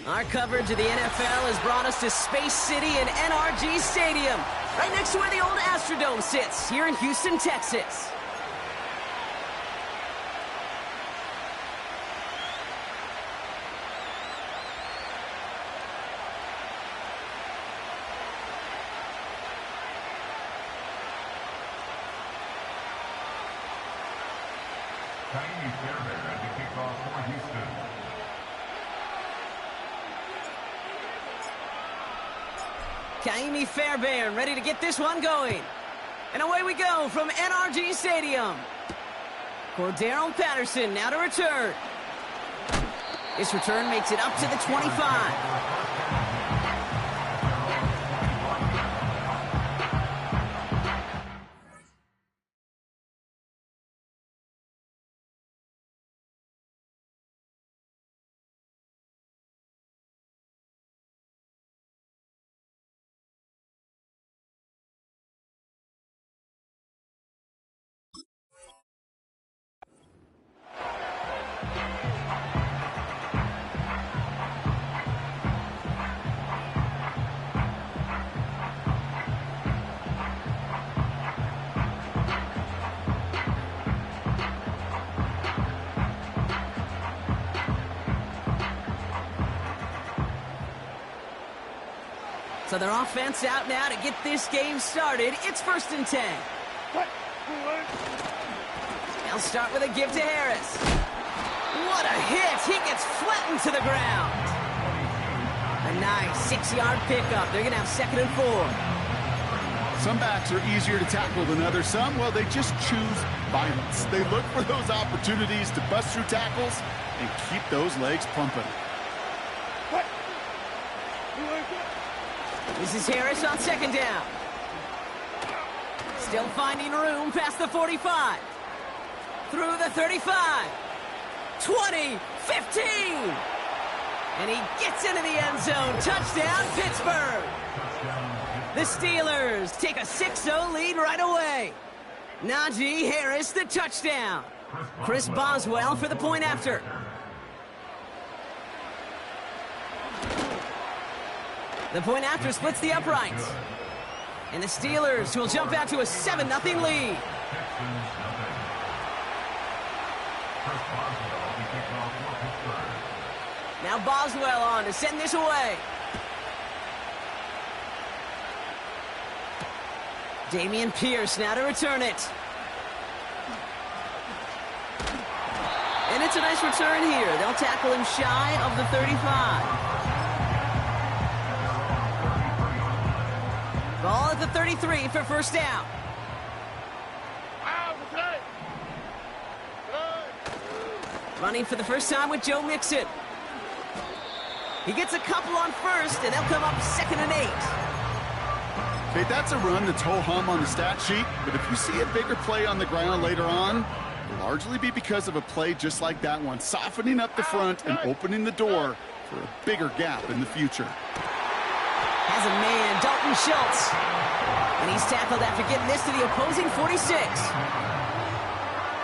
Our coverage of the NFL has brought us to Space City and NRG Stadium, right next to where the old Astrodome sits, here in Houston, Texas. Kaimi Fairbairn ready to get this one going. And away we go from NRG Stadium. Cordero Patterson now to return. This return makes it up to the 25. So their offense out now to get this game started. It's 1st and 10. They'll start with a give to Harris. What a hit! He gets flattened to the ground. A nice 6-yard pickup. They're going to have 2nd and 4. Some backs are easier to tackle than others. Some, well, they just choose violence. They look for those opportunities to bust through tackles and keep those legs pumping. This is Harris on 2nd down. Still finding room past the 45. Through the 35. 20, 15. And he gets into the end zone. Touchdown, Pittsburgh. The Steelers take a 6-0 lead right away. Najee Harris, the touchdown. Chris Boswell for the point after. The point after splits the uprights. And the Steelers will jump out to a 7-0 lead. Now Boswell on to send this away. Damian Pierce now to return it. And it's a nice return here. They'll tackle him shy of the 35. Ball at the 33 for 1st down. Running for the first time with Joe Mixon. He gets a couple on 1st, and they'll come up 2nd and 8. Okay, that's a run that's ho-hum on the stat sheet, but if you see a bigger play on the ground later on, it'll largely be because of a play just like that one, softening up the front and opening the door for a bigger gap in the future. Has a man, Dalton Schultz. And he's tackled after getting this to the opposing 46.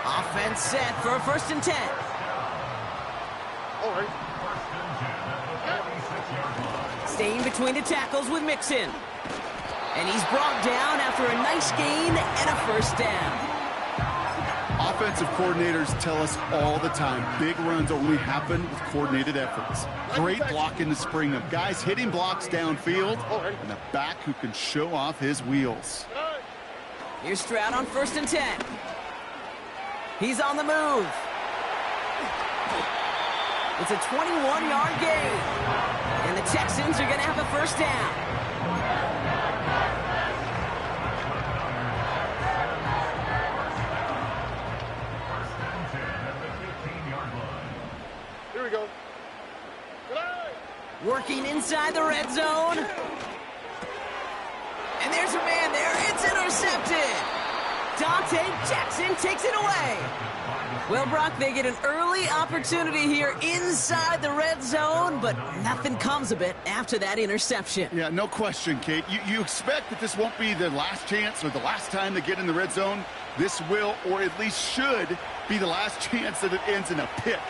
Offense set for a 1st and 10. All right. Staying between the tackles with Mixon. And he's brought down after a nice gain and a 1st down. Offensive coordinators tell us all the time, big runs only happen with coordinated efforts. Great block in the spring of guys hitting blocks downfield and a back who can show off his wheels. Here's Stroud on 1st and 10. He's on the move. It's a 21-yard gain. And the Texans are going to have a 1st down. Here we go. Working inside the red zone. And there's a man there. It's intercepted. Dante Jackson takes it away. Well, Brock, they get an early opportunity here inside the red zone, but nothing comes of it after that interception. Yeah, no question, Kate. You expect that this won't be the last chance or the last time they get in the red zone. This will, or at least should, be the last chance that it ends in a pick.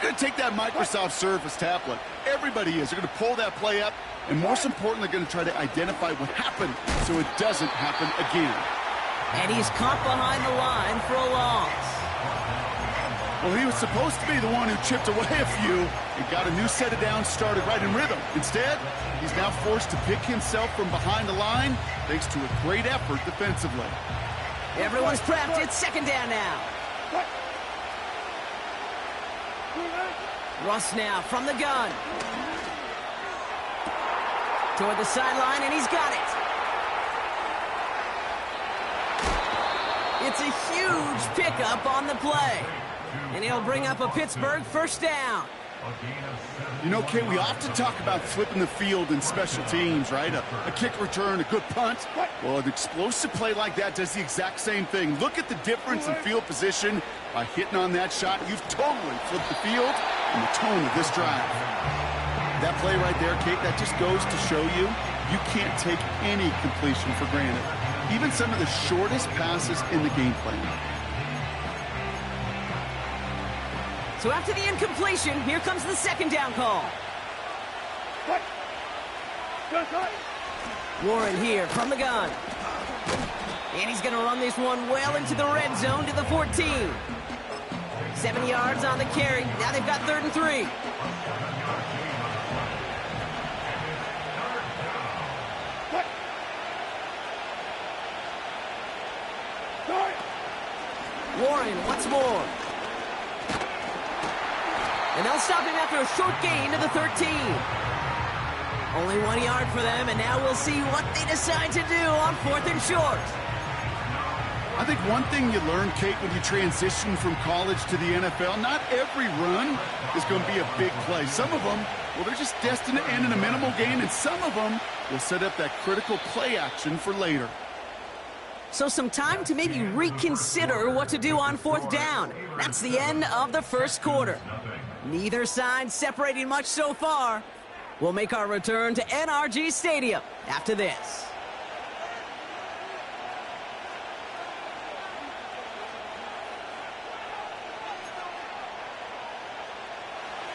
going to take that Microsoft Surface tablet. Everybody is. They're going to pull that play up, and most importantly, they're going to try to identify what happened so it doesn't happen again. And he's caught behind the line for a loss. Well, he was supposed to be the one who chipped away a few and got a new set of downs started right in rhythm. Instead, he's now forced to pick himself from behind the line thanks to a great effort defensively. Everyone's prepped. It's second down now. Russ now from the gun. Toward the sideline, and he's got it. It's a huge pickup on the play. And he'll bring up a Pittsburgh first down. You know, Kate, we often talk about flipping the field in special teams, right? A kick return, a good punt. Well, an explosive play like that does the exact same thing. Look at the difference in field position. By hitting on that shot, you've totally flipped the field and the tone of this drive. That play right there, Kate, that just goes to show you you can't take any completion for granted. Even some of the shortest passes in the game plan. So after the incompletion, here comes the second down call. Warren here from the gun. And he's going to run this one well into the red zone to the 14. 7 yards on the carry. Now they've got 3rd and 3. Warren once more. And they'll stop him after a short gain to the 13. Only 1 yard for them, and now we'll see what they decide to do on 4th and short. I think one thing you learn, Kate, when you transition from college to the NFL, not every run is going to be a big play. Some of them, well, they're just destined to end in a minimal gain, and some of them will set up that critical play action for later. So some time to maybe reconsider what to do on 4th down. That's the end of the first quarter. Neither side separating much so far. We'll make our return to NRG Stadium after this.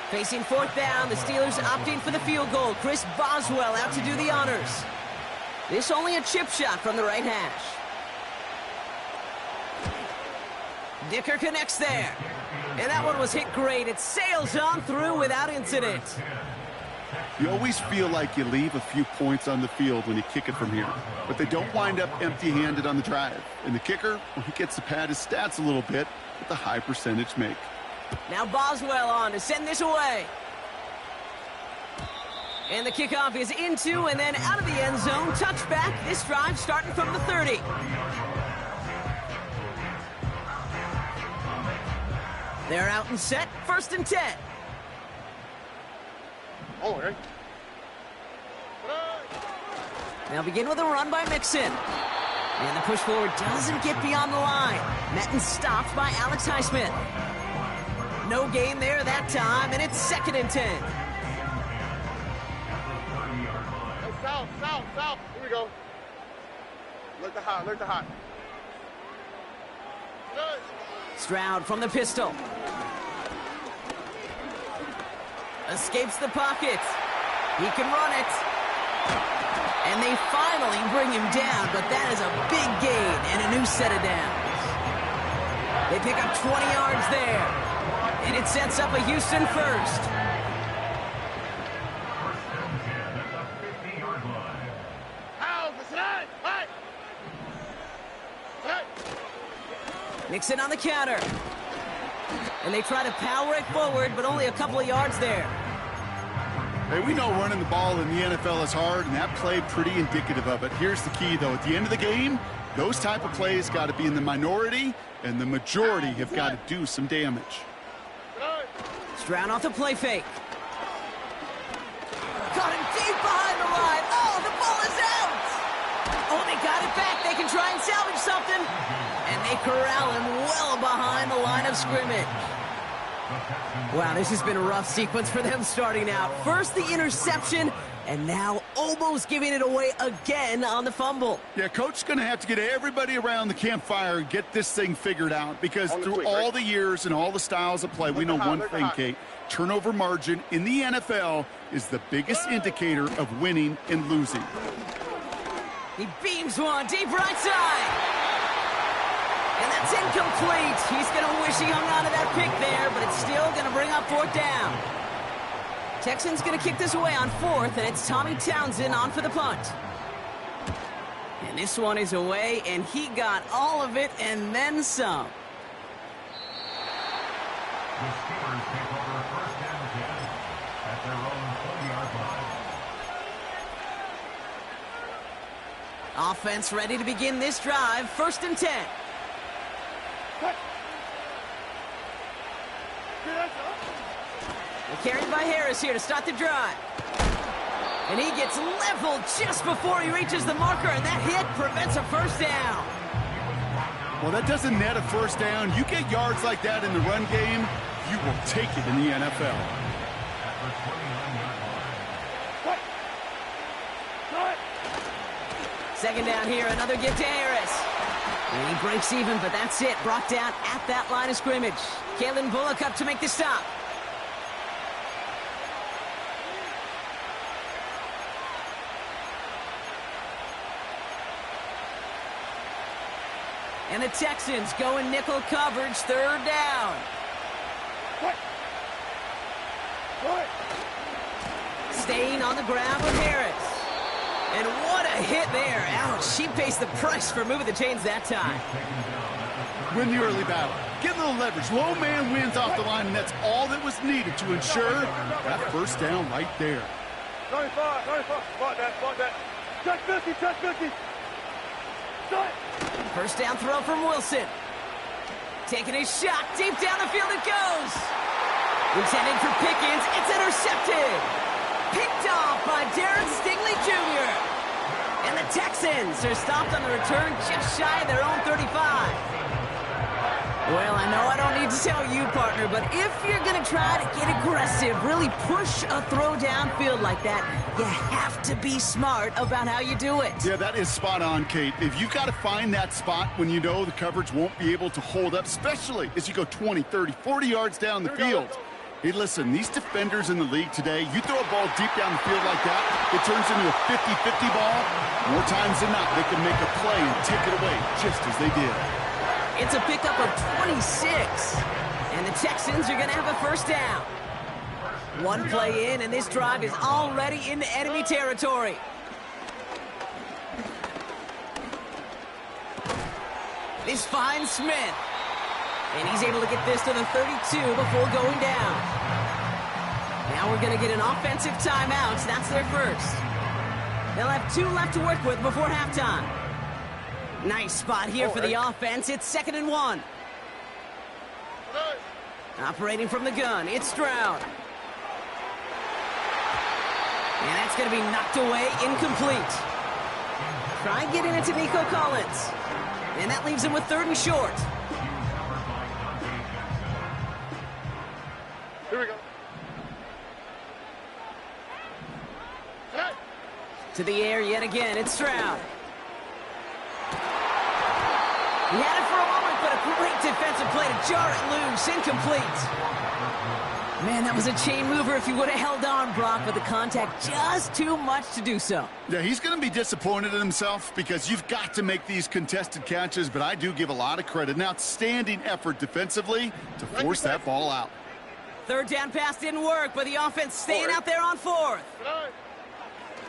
Facing 4th down, the Steelers opting for the field goal. Chris Boswell out to do the honors. This only a chip shot from the right hash. Dicker connects there. And that one was hit great. It sails on through without incident. You always feel like you leave a few points on the field when you kick it from here. But they don't wind up empty-handed on the drive. And the kicker, well, he gets to pad his stats a little bit with a high percentage make. Now Boswell on to send this away. And the kickoff is into and then out of the end zone. Touchback. This drive starting from the 30. They're out and set. 1st and 10. They'll begin with a run by Mixon. And the push forward doesn't get beyond the line. Metten stopped by Alex Highsmith. No gain there that time, and it's 2nd and 10. South. Here we go. Look the hot. Stroud from the pistol. Escapes the pocket. He can run it. And they finally bring him down, but that is a big gain and a new set of downs. They pick up 20 yards there. And it sets up a Houston first. Nixon on the counter. And they try to power it forward, but only a couple of yards there. Hey, we know running the ball in the NFL is hard, and that play pretty indicative of it. Here's the key, though. At the end of the game, those type of plays got to be in the minority, and the majority have got to do some damage. Stroud off the play fake. Caught him deep behind the line. Oh, the ball is out. Oh, they got it back. They can try and salvage something. And they corral him well behind the line of scrimmage. Wow, this has been a rough sequence for them starting out. First the interception, and now almost giving it away again on the fumble. Yeah, coach's going to have to get everybody around the campfire and get this thing figured out, because through all the years and all the styles of play, we know one thing, Kate. Turnover margin in the NFL is the biggest indicator of winning and losing. He beams one deep right side. And that's incomplete. He's going to wish he hung on to that pick there, but it's still going to bring up 4th down. Texans going to kick this away on 4th, and it's Tommy Townsend on for the punt. And this one is away, and he got all of it and then some. The Steelers take over 1st and 10 at their own 40-yard line. Offense ready to begin this drive. 1st and 10. They're carried by Harris here to start the drive. And he gets leveled just before he reaches the marker, and that hit prevents a 1st down. Well, that doesn't net a 1st down. You get yards like that in the run game, you will take it in the NFL. Second down here, another get to Harris. And he breaks even, but that's it. Brought down at that line of scrimmage. Kalen Bullock up to make the stop. And the Texans go in nickel coverage, 3rd down. Staying on the ground with Harris. And what a hit there. Ouch, she pays the price for moving the chains that time. Win the early battle. Get a little leverage. Low man wins off the line, and that's all that was needed to ensure that 1st down right there. 95, spot that. Touch 50. 1st down throw from Wilson. Taking a shot. Deep down the field it goes. Intended for Pickens. It's intercepted. Picked off by Darren Stingley Jr. And the Texans are stopped on the return just shy of their own 35. Well, I know I don't need to tell you, partner, but if you're going to try to get aggressive, really push a throw downfield like that, you have to be smart about how you do it. Yeah, that is spot on, Kate. If you've got to find that spot when you know the coverage won't be able to hold up, especially as you go 20, 30, 40 yards down the field. Hey, listen, these defenders in the league today, you throw a ball deep down the field like that, it turns into a 50-50 ball. More times than not, they can make a play and take it away just as they did. It's a pickup of 26. And the Texans are going to have a 1st down. One play in, and this drive is already into enemy territory. This finds Smith. And he's able to get this to the 32 before going down. Now we're going to get an offensive timeout. That's their 1st. They'll have 2 left to work with before halftime. Nice spot here for the offense. It's 2nd and 1. Operating from the gun, it's Stroud. And that's going to be knocked away, incomplete. Try getting it to Nico Collins. And that leaves him with 3rd and short. Here we go. To the air yet again, it's Stroud. He had it for a moment, but a great defensive play to jar it loose, incomplete. Man, that was a chain mover if he would have held on, Brock, but the contact just too much to do so. Yeah, he's going to be disappointed in himself because you've got to make these contested catches, but I do give a lot of credit. An outstanding effort defensively to force that ball out. 3rd down pass didn't work, but the offense staying out there on 4th.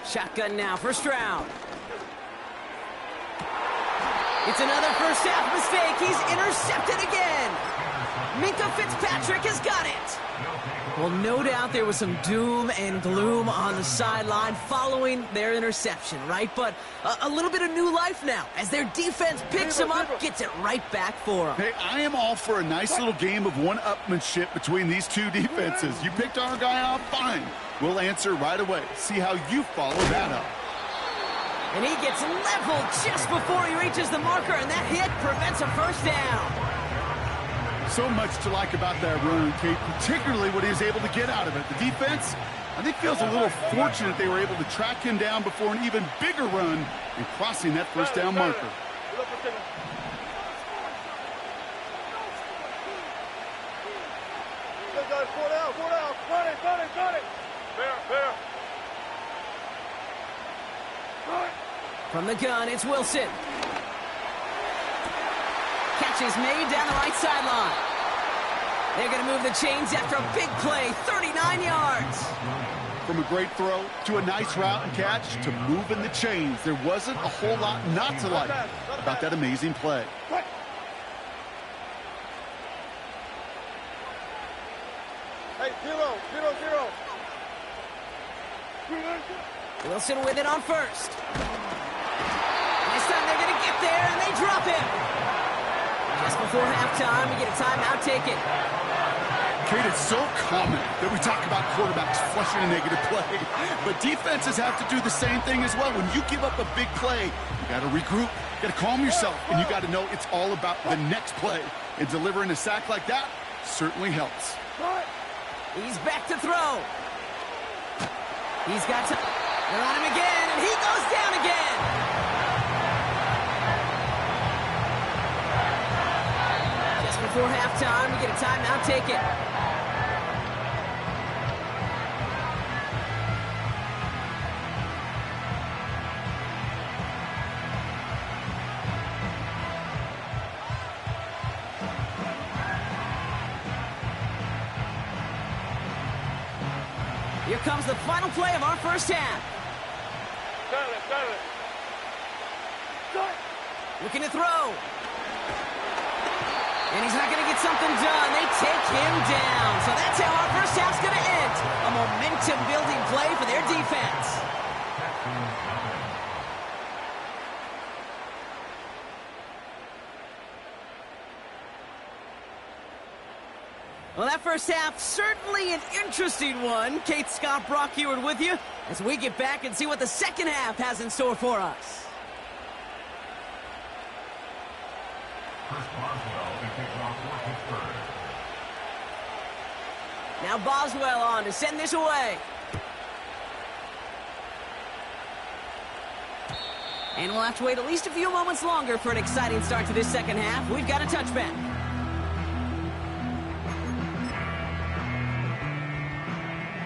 Shotgun now for Stroud. It's another 1st half mistake. He's intercepted again. Minkah Fitzpatrick has got it. Well, no doubt there was some doom and gloom on the sideline following their interception, right? But a little bit of new life now as their defense picks them up, gets it right back for them. Hey, I am all for a nice little game of one-upmanship between these two defenses. You picked our guy off, fine. We'll answer right away. See how you follow that up. And he gets leveled just before he reaches the marker, and that hit prevents a 1st down. So much to like about that run, Kate, particularly what he was able to get out of it. The defense, I think, feels a little fortunate they were able to track him down before an even bigger run and crossing that first down marker. From the gun, it's Wilson. Catch is made down the right sideline. They're going to move the chains after a big play, 39 yards. From a great throw to a nice route and catch to moving the chains, there wasn't a whole lot not to like about that amazing play. Hey, 0-0-0. Wilson with it on first. And this time they're going to get there, and they drop him. Just before halftime, we get a timeout taken. Kate, it's so common that we talk about quarterbacks flushing a negative play, but defenses have to do the same thing as well. When you give up a big play, you got to regroup, you got to calm yourself, and you got to know it's all about the next play. And delivering a sack like that certainly helps. He's back to throw. He's got to... They're on him again, and he goes down again. Just before halftime, we get a timeout taken. Here comes the final play of our first half. Looking to throw. And he's not going to get something done. They take him down. So that's how our first half's going to end. A momentum-building play for their defense. Well, that first half, certainly an interesting one. Kate, Scott, Brock Heward with you as we get back and see what the second half has in store for us. Now Boswell on to send this away. And we'll have to wait at least a few moments longer for an exciting start to this second half. We've got a touchback.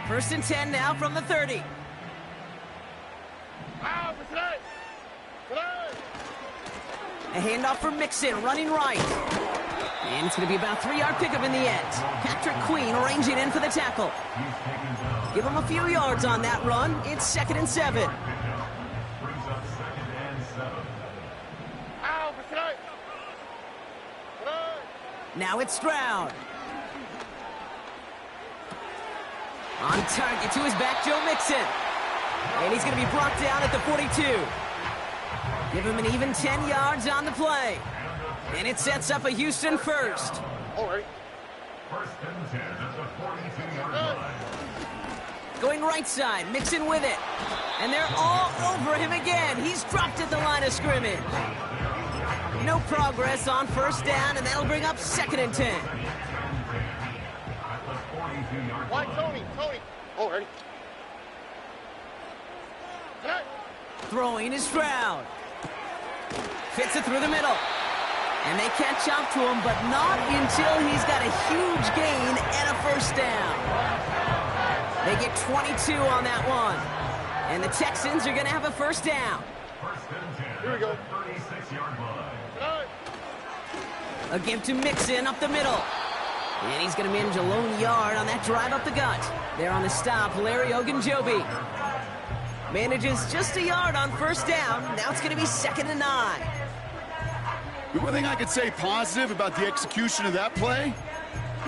First and 10 now from the 30. A handoff for Mixon, running right. And it's going to be about a 3-yard pickup in the end. Patrick Queen arranging in for the tackle. Give him a few yards on that run. It's 2nd and 7. Now it's Stroud. On target to his back, Joe Mixon. And he's going to be brought down at the 42. Give him an even 10 yards on the play. And it sets up a Houston first. All right. First and 10 at the 42-yard line. Going right side, Mixon with it. And they're all over him again. He's dropped at the line of scrimmage. No progress on first down, and that'll bring up 2nd and 10. Why, Tony? All right. Throwing is Stroud. Fits it through the middle. And they catch up to him, but not until he's got a huge gain and a first down. They get 22 on that one. And the Texans are going to have a first down. First and 10. Here we go. 36-yard line. A give to Mixon up the middle. And he's going to manage a lone yard on that drive up the gut. There on the stop, Larry Ogunjobi. Manages just a yard on first down. Now it's going to be 2nd and 9. The one thing I could say positive about the execution of that play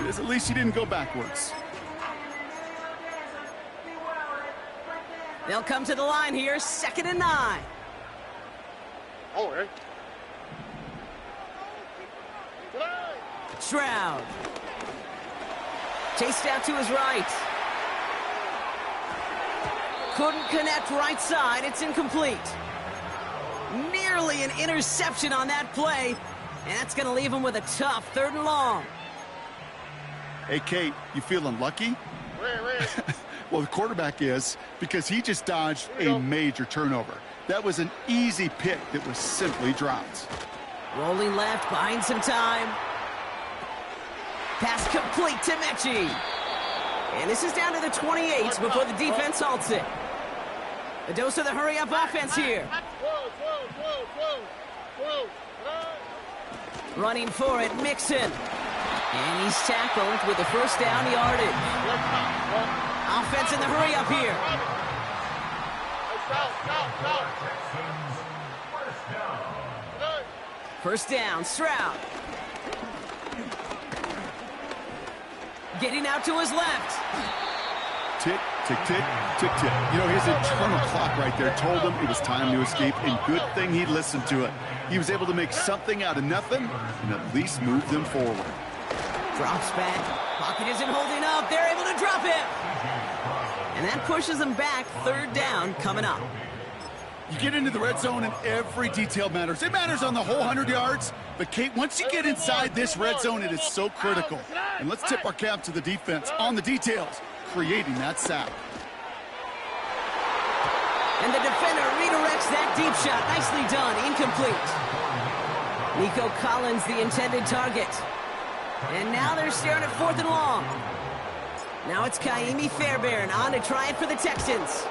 is at least he didn't go backwards. They'll come to the line here, 2nd and 9. All right. Stroud. Chased out to his right. Couldn't connect right side. It's incomplete. Nearly an interception on that play. And that's going to leave him with a tough 3rd and long. Hey, Kate, you feeling lucky? Well, the quarterback is, because he just dodged a major turnover. That was an easy pick that was simply dropped. Rolling left, buying some time. Pass complete to Mechie. And this is down to the 28 before the defense halts it. A dose of the hurry-up offense here. Running for it, Mixon. And he's tackled with the first down yardage. Offense in the hurry-up here. First down, Stroud. Getting out to his left. Tick, tick, tick, tick, tick. You know, his internal clock right there told him it was time to escape, and good thing he listened to it. He was able to make something out of nothing and at least move them forward. Drops back. Pocket isn't holding up. They're able to drop him. And that pushes them back. Third down coming up. You get into the red zone and every detail matters. It matters on the whole 100 yards. But, Kate, once you get inside this red zone, it is so critical. And let's tip our cap to the defense on the details, creating that sack. And the defender redirects that deep shot. Nicely done. Incomplete. Nico Collins, the intended target. And now they're staring at 4th and long. Now it's Kaimi Fairbairn on to try it for the Texans.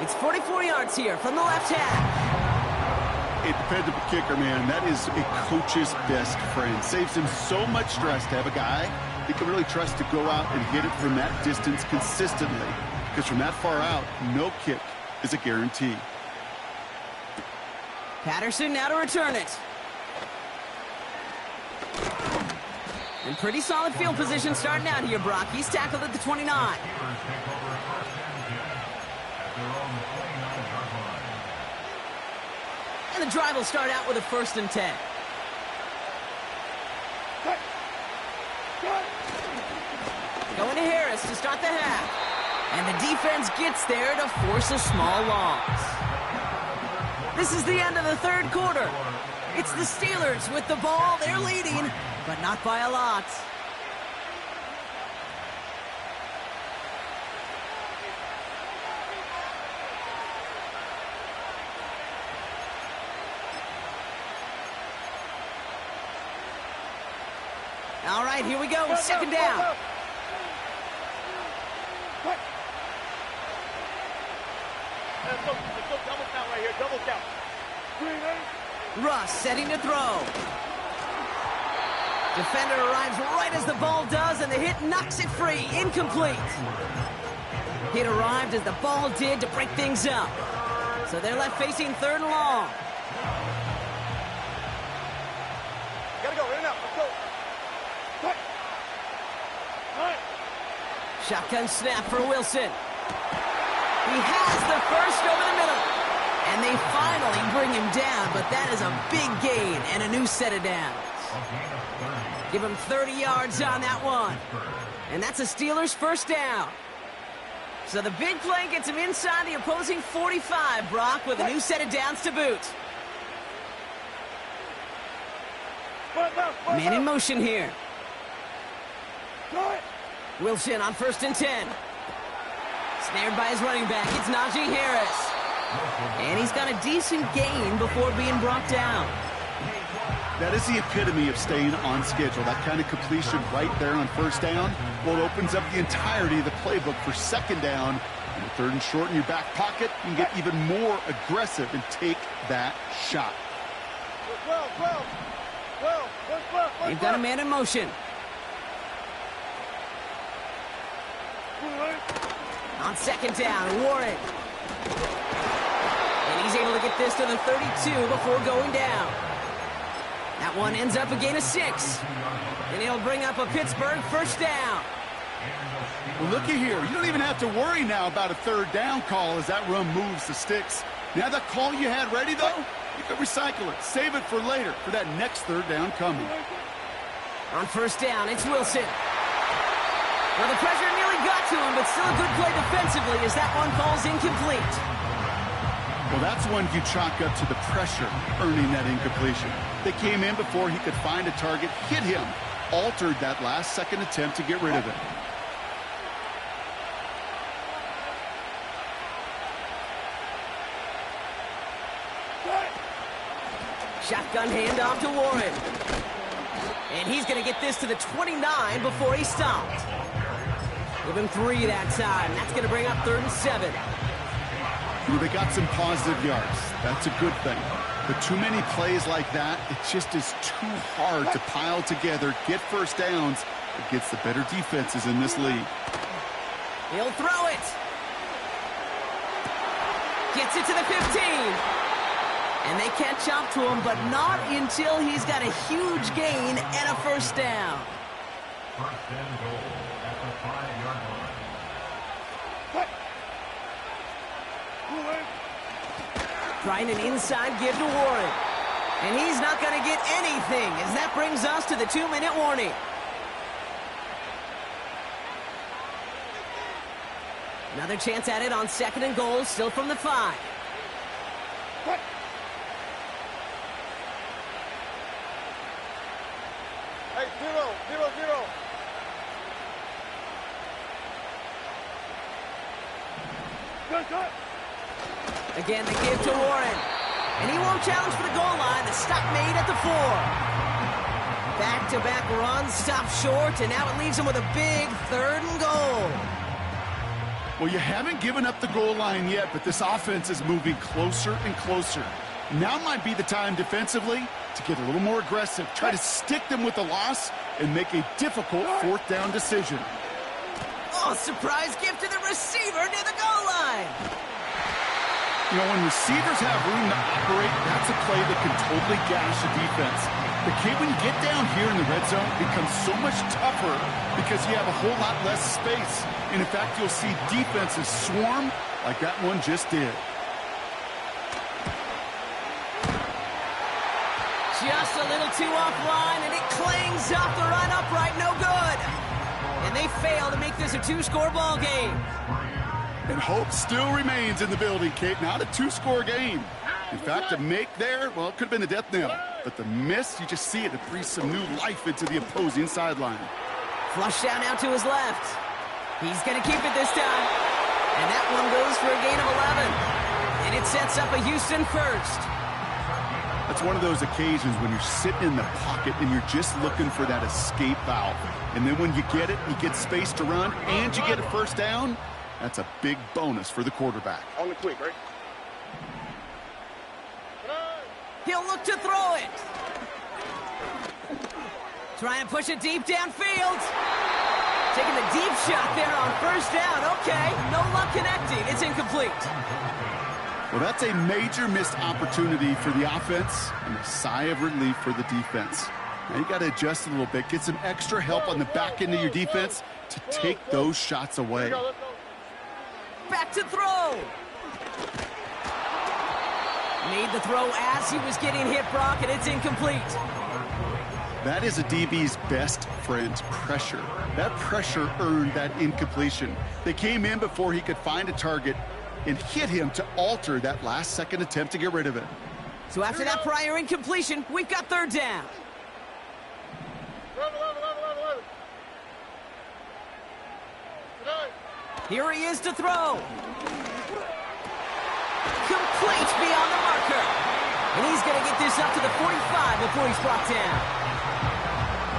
It's 44 yards here from the left half. A dependable kicker, man. That is a coach's best friend. Saves him so much stress to have a guy he can really trust to go out and hit it from that distance consistently. Because from that far out, no kick is a guarantee. Patterson now to return it. In pretty solid field position starting out here, Brock. He's tackled at the 29. And the drive will start out with a 1st and 10. Going to Harris to start the half. And the defense gets there to force a small loss. This is the end of the 3rd quarter. It's the Steelers with the ball. They're leading, but not by a lot. All right, here we go. 2nd down. Double count right here. Double count. Russ setting to throw. Defender arrives right as the ball does, and the hit knocks it free. Incomplete. Hit arrived as the ball did to break things up. So they're left facing 3rd and long. Gotta go. In and out. Let's go. Shotgun snap for Wilson. He has the first over the middle. And they finally bring him down, but that is a big gain and a new set of downs. Give him 30 yards on that one. And that's a Steelers 1st down. So the big play gets him inside the opposing 45, Brock, with a new set of downs to boot. Man in motion here. Wilson on 1st and 10. Snared by his running back. It's Najee Harris. And he's got a decent gain before being brought down. That is the epitome of staying on schedule. That kind of completion right there on 1st down. Well, it opens up the entirety of the playbook for 2nd down. And 3rd and short in your back pocket, you can get even more aggressive and take that shot. They've got a man in motion. On 2nd down, Warren. And he's able to get this to the 32 before going down. That one ends up a gain of 6. And he'll bring up a Pittsburgh 1st down. Well, looky here. You don't even have to worry now about a 3rd down call as that run moves the sticks. Now that call you had ready, though, you could recycle it. Save it for later for that next 3rd down coming. On 1st down, it's Wilson. Well, the pressure nearly got to him, but still a good play defensively as that one falls incomplete. Well, that's one you chalk up to the pressure earning that incompletion. They came in before he could find a target, hit him, altered that last-second attempt to get rid of it. Shotgun handoff to Warren. And he's going to get this to the 29 before he stopped. Give him 3 that time. That's going to bring up 3rd and 7. Well, they got some positive yards. That's a good thing. But too many plays like that, it just is too hard to pile together, get first downs against the better defenses in this league. He'll throw it. Gets it to the 15. And they catch up to him, but not until he's got a huge gain and a first down. First and goal at the 5-yard line. Trying an inside give to Warren. And he's not going to get anything, as that brings us to the 2-minute warning. Another chance at it on 2nd and goal, still from the 5. Hey, 0-0-0. Good. Again, the give to Warren. And he won't challenge for the goal line. The stop made at the 4. Back-to-back runs, stop short, and now it leaves him with a big 3rd and goal. Well, you haven't given up the goal line yet, but this offense is moving closer and closer. Now might be the time defensively to get a little more aggressive, try to stick them with the loss, and make a difficult 4th down decision. Oh, surprise gift to the receiver near the goal line. You know, when receivers have room to operate, that's a play that can totally gash a defense. But Kate, when you get down here in the red zone, it becomes so much tougher because you have a whole lot less space. And in fact, you'll see defenses swarm like that one just did. Just a little too offline, and it clings off the run upright, no good. And they fail to make this a 2-score ball game. And hope still remains in the building, Kate. Not a 2-score game. In fact, a make there, well, it could have been a death knell. But the miss, you just see it. It breathes some new life into the opposing sideline. Flush down now to his left. He's going to keep it this time. And that one goes for a gain of 11. And it sets up a Houston first. That's one of those occasions when you're sitting in the pocket and you're just looking for that escape valve. And then when you get it, you get space to run, and you get a first down. That's a big bonus for the quarterback. On the quick, right? He'll look to throw it. Try and push it deep downfield. Taking the deep shot there on first down. Okay, no luck connecting. It's incomplete. Well, that's a major missed opportunity for the offense and a sigh of relief for the defense. Now you got to adjust a little bit, get some extra help on the back end of your defense to take those shots away. Back to throw. Made the throw as he was getting hit, Brock, and it's incomplete. That is a DB's best friend, pressure. That pressure earned that incompletion. They came in before he could find a target and hit him to alter that last-second attempt to get rid of it. So after that prior incompletion, we've got 3rd down. Here he is to throw. Complete beyond the marker. And he's going to get this up to the 45 before he's brought down.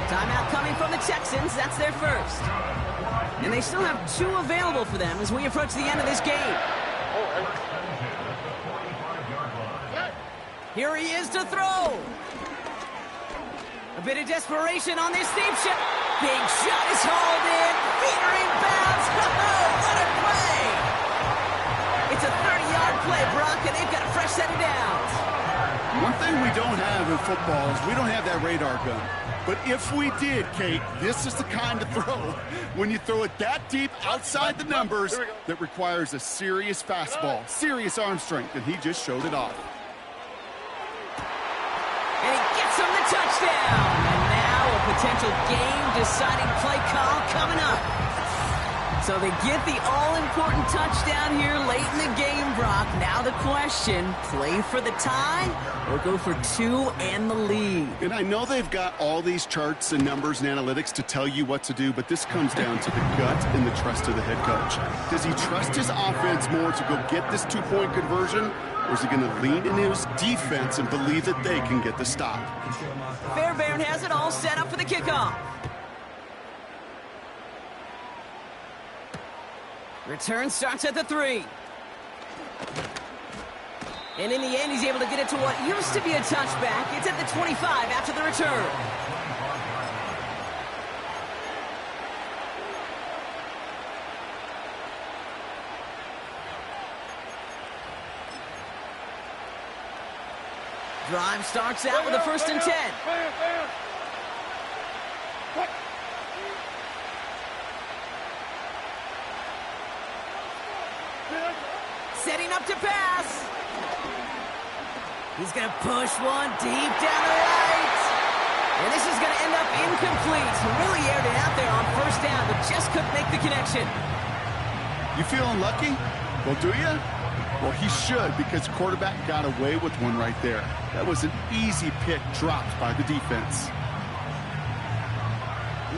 Timeout coming from the Texans. That's their first. And they still have 2 available for them as we approach the end of this game. Here he is to throw. A bit of desperation on this deep shot. Big shot is hauled in. Feet are in bounds. What a play. It's a 30-yard play, Brock, and they've got a fresh set of downs. One thing we don't have in football is we don't have that radar gun. But if we did, Kate, this is the kind of throw when you throw it that deep outside the numbers that requires a serious fastball, serious arm strength, and he just showed it off. And he gets him the touchdown. And now a potential game-deciding play call coming up. So they get the all-important touchdown here late in the game, Brock. Now the question, play for the tie or go for two and the lead? And I know they've got all these charts and numbers and analytics to tell you what to do, but this comes down to the gut and the trust of the head coach. Does he trust his offense more to go get this two-point conversion, or is he going to lean into his defense and believe that they can get the stop? Fairbairn has it all set up for the kickoff. Return starts at the 3. And in the end, he's able to get it to what used to be a touchback. It's at the 25 after the return. Drive starts out with a 1st and 10. Setting up to pass. He's going to push one deep down the right. And this is going to end up incomplete. He really aired it out there on 1st down, but just couldn't make the connection. You feeling lucky? Well, do you? Well, he should, because quarterback got away with one right there. That was an easy pick dropped by the defense.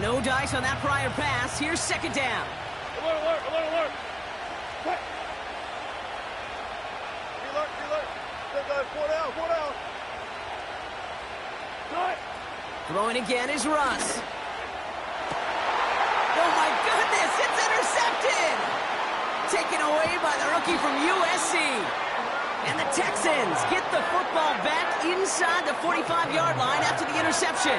No dice on that prior pass. Here's 2nd down. Alert. Quick. Alert. 4 down. Throwing again is Russ. Oh, my goodness, it's intercepted! Taken away by the rookie from USC. And the Texans get the football back inside the 45-yard line after the interception.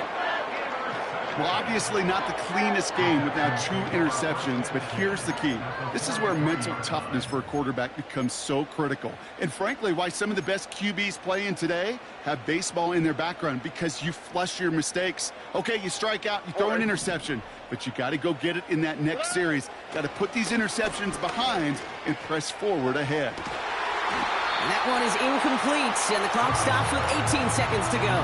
Well, obviously not the cleanest game with now 2 interceptions, but here's the key. This is where mental toughness for a quarterback becomes so critical. And frankly, why some of the best QBs playing today have baseball in their background, because you flush your mistakes. Okay, you strike out, you throw an interception, but you got to go get it in that next series. Got to put these interceptions behind and press forward ahead. And that one is incomplete, and the clock stops with 18 seconds to go.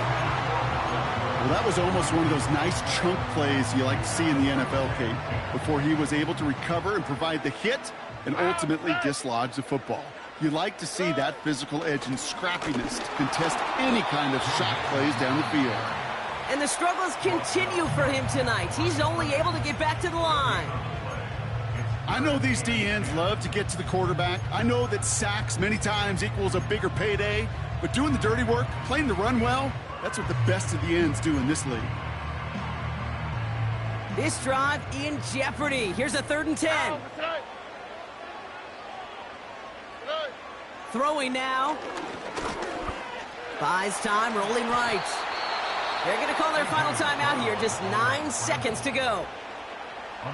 Well, that was almost one of those nice chunk plays you like to see in the NFL, Kate, before he was able to recover and provide the hit and ultimately dislodge the football. You like to see that physical edge and scrappiness to contest any kind of shot plays down the field. And the struggles continue for him tonight. He's only able to get back to the line. I know these DNs love to get to the quarterback. I know that sacks many times equals a bigger payday, but doing the dirty work, playing the run well, that's what the best of the ends do in this league. This drive in jeopardy. Here's a 3rd and 10. Throwing now. Buys time, rolling right. They're going to call their final timeout here. Just 9 seconds to go.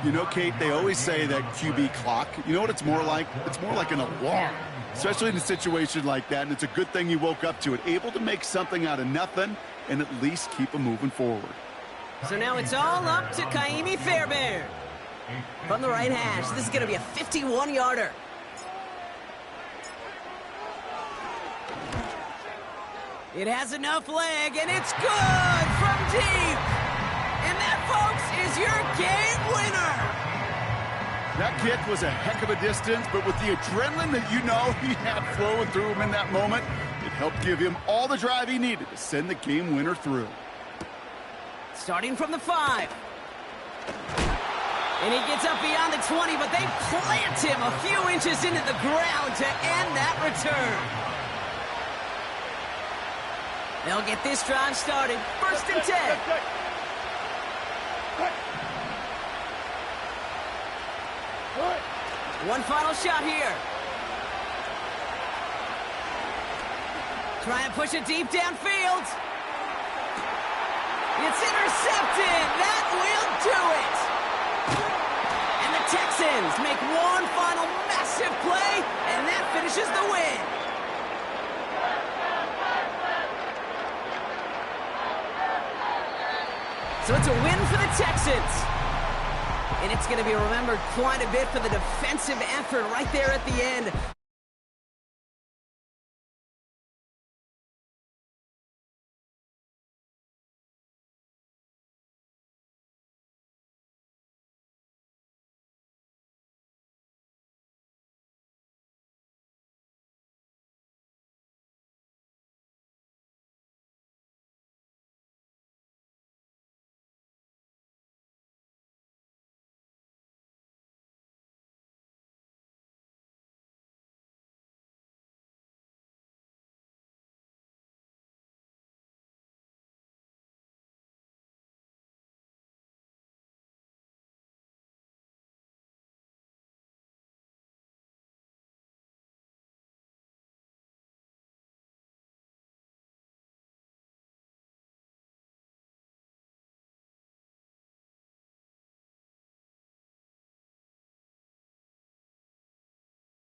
You know, Kate, they always say that QB clock. You know what it's more like? It's more like an alarm, especially in a situation like that. And it's a good thing you woke up to it, able to make something out of nothing and at least keep them moving forward. So now it's all up to Kaimi Fairbairn. From the right hash, this is going to be a 51-yarder. It has enough leg, and it's good from deep. And that, folks, is your game winner. That kick was a heck of a distance, but with the adrenaline that you know he had flowing through him in that moment, it helped give him all the drive he needed to send the game winner through. Starting from the 5. And he gets up beyond the 20, but they plant him a few inches into the ground to end that return. They'll get this drive started. 1st and 10. One final shot here. Try and push it deep downfield. It's intercepted. That will do it. And the Texans make one final massive play, and that finishes the win. So it's a win for the Texans. And it's going to be remembered quite a bit for the defensive effort right there at the end.